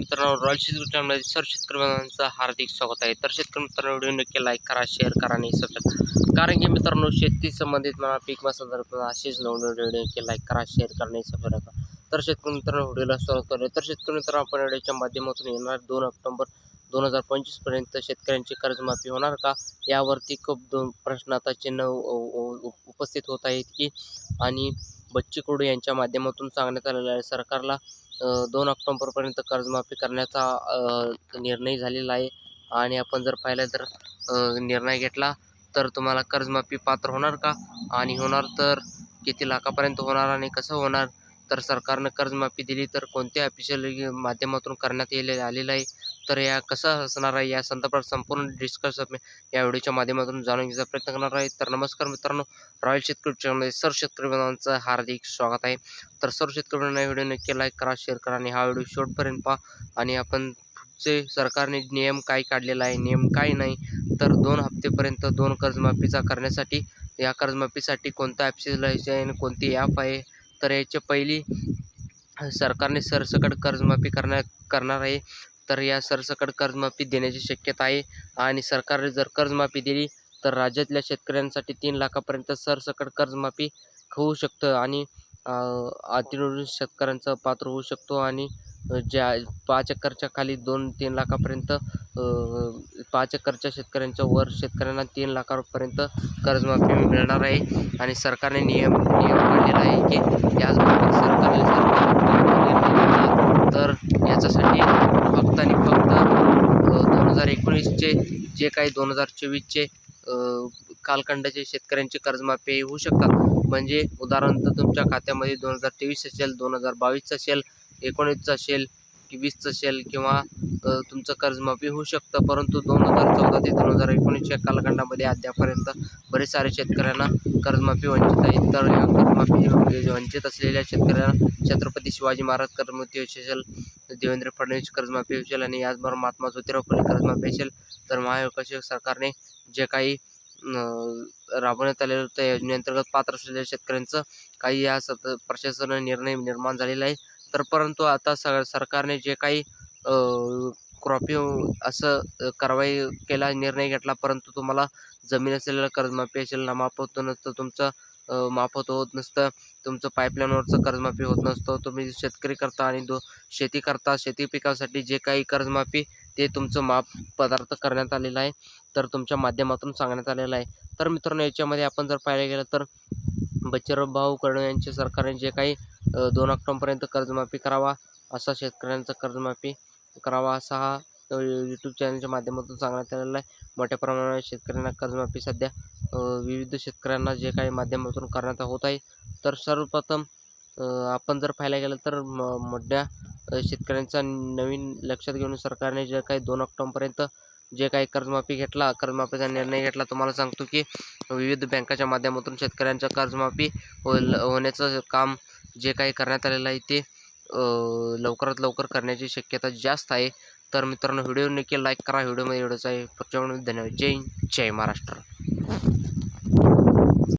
मित्रांनो, रॉयल शेतकरी चॅनलमध्ये सर्व शेतकरी बांधवांचं हार्दिक स्वागत आहे. तर शेतकरी मित्रांनो, व्हिडिओ नक्की लाईक करा, शेअर करा आणि सबस्क्राईब. कारण की मित्रांनो, शेती संबंधित मला पीक संदर्भात असेच नवीन व्हिडिओ नक्की लाईक करा, शेअर करा आणि सबस्क्राईब करा. तर शेतकरी मित्रांनो, व्हिडिओला सुरुवात करूया. तर शेतकरी मित्रांनो, आपण व्हिडिओच्या माध्यमातून येणार 2 ऑक्टोबर 2025 पर्यंत शेतकऱ्यांची कर्जमाफी होणार का, यावरती खूप 2 प्रश्न आता चिन्ह उपस्थित होत आहेत की, आणि बच्चू कडू यांच्या माध्यमातून सांगण्यात आलेलं आहे सरकारला 2 ऑक्टोबरपर्यंत कर्जमाफी करण्याचा निर्णय झालेला आहे. आणि आपण जर पाहिलं तर निर्णय घेतला तर तुम्हाला कर्जमाफी पात्र होणार का, आणि होणार तर किती लाखापर्यंत होणार आणि कसं होणार, तर सरकारनं कर्जमाफी दिली तर कोणत्या ऑफिशियल माध्यमातून करण्यात आलेलं आहे, तर या कसं असणार आहे, या संदर्भात संपूर्ण डिस्कस या व्हिडिओच्या माध्यमातून जाणून घ्यायचा प्रयत्न करणार आहे. तर नमस्कार मित्रांनो, रॉयल शेतकरी चॅनलमध्ये सर्व शेतकरी बांधवांचं हार्दिक स्वागत आहे. तर सर्व शेतकरी बांधवांना व्हिडिओ नक्की लाईक करा, शेअर करा आणि हा व्हिडिओ शेवटपर्यंत पहा. आणि आपण पुढचे सरकारने नियम काय काढलेला आहे, नियम काय नाही, तर 2 हप्तेपर्यंत 2 कर्जमाफीचा करण्यासाठी, या कर्जमाफीसाठी कोणता ॲप्स आहे आणि कोणती ॲप आहे, तर याच्या पहिली सरकारने सरसकट कर्जमाफी करणार आहे. तर या सरसकट कर्जमाफी देण्याची शक्यता आहे. आणि सरकारने जर कर्जमाफी दिली तर राज्यातल्या शेतकऱ्यांसाठी 3 लाखापर्यंत सरसकट कर्जमाफी होऊ शकतं. आणि अतिवृष्टी शेतकऱ्यांचा पात्र होऊ शकतो. आणि ज्या 5 एकरच्या खाली 2-3 लाखापर्यंत 5 एकरच्या शेतकऱ्यांच्या वर शेतकऱ्यांना 3 लाखापर्यंत कर्जमाफी मिळणार आहे. आणि सरकारने नियम काढलेला आहे की याचबरोबर सरकारने तर याच्यासाठी फक्त आणि फक्त 2019चे जे काही 2024चे कालखंडाचे शेतकऱ्यांची कर्जमाफी होऊ शकतात. म्हणजे उदाहरणार्थ तुमच्या खात्यामध्ये 2023 असेल, 2022 असेल, 19 असेल, 20 असेल, किंवा तुमचं कर्जमाफी होऊ शकतं. परंतु 2014 ते 2019च्या कालखंडामध्ये अद्यापर्यंत बरेच सारे शेतकऱ्यांना कर्जमाफी वंचित आहेत. तर या कर्जमाफी वंचित असलेल्या शेतकऱ्यांना छत्रपती शिवाजी महाराज कर्जमाफी असेल, देवेंद्र फडणवीस कर्जमाफी असेल, आणि याचबरोबर महात्मा ज्योतिराव फुले कर्जमाफी असेल, तर महाविकास सरकारने जे काही राबवण्यात आलेलं होतं या योजनेअंतर्गत पात्र असलेल्या शेतकऱ्यांचं काही या प्रशासनाने निर्णय निर्माण झालेला आहे. तर परंतु आता सरकारने जे काही क्रॉपिंग असं कारवाई केला, निर्णय घेतला, परंतु तुम्हाला जमीन असलेलं कर्जमाफी असेल ना माफ होत नसतं, तुमचं माफत होत नसतं, तुमचं पाईपलाईनवरचं कर्जमाफी होत नसतं, तुम्ही शेतकरी करता आणि शेती करता, शेती पिकासाठी जे काही कर्जमाफी ते तुमचं माफ पदार्थ करण्यात आलेला आहे, तर तुमच्या माध्यमातून सांगण्यात आलेलं आहे. तर मित्रांनो, याच्यामध्ये आपण जर पाहायला गेलं तर बच्चूभाऊ कडू यांच्या सरकारने जे काही 2 ऑक्टोबरपर्यंत कर्जमाफी करावा, असा शेतकऱ्यांचा कर्जमाफी करावा, असा हा यूट्यूब चॅनलच्या माध्यमातून सांगण्यात आलेला आहे. मोठ्या प्रमाणात शेतकऱ्यांना कर्जमाफी सध्या विविध शेतकऱ्यांना जे काही माध्यमातून करण्यात होत आहे. तर सर्वप्रथम आपण जर पाहायला गेलं तर मोठ्या शेतकऱ्यांचा नवीन लक्षात घेऊन सरकारने जे काही 2 ऑक्टोबरपर्यंत जे काही कर्जमाफीचा निर्णय घेतला, तुम्हाला सांगतो की विविध बँकाच्या माध्यमातून शेतकऱ्यांच्या कर्जमाफी होण्याचं काम जे काही करण्यात आलेलं आहे ते लवकरात लवकर करण्याची शक्यता जास्त आहे. तर मित्रांनो, व्हिडिओ नक्की लाईक करा. व्हिडिओमध्ये एवढंच आहे. धन्यवाद. जय हिंद, जय महाराष्ट्र.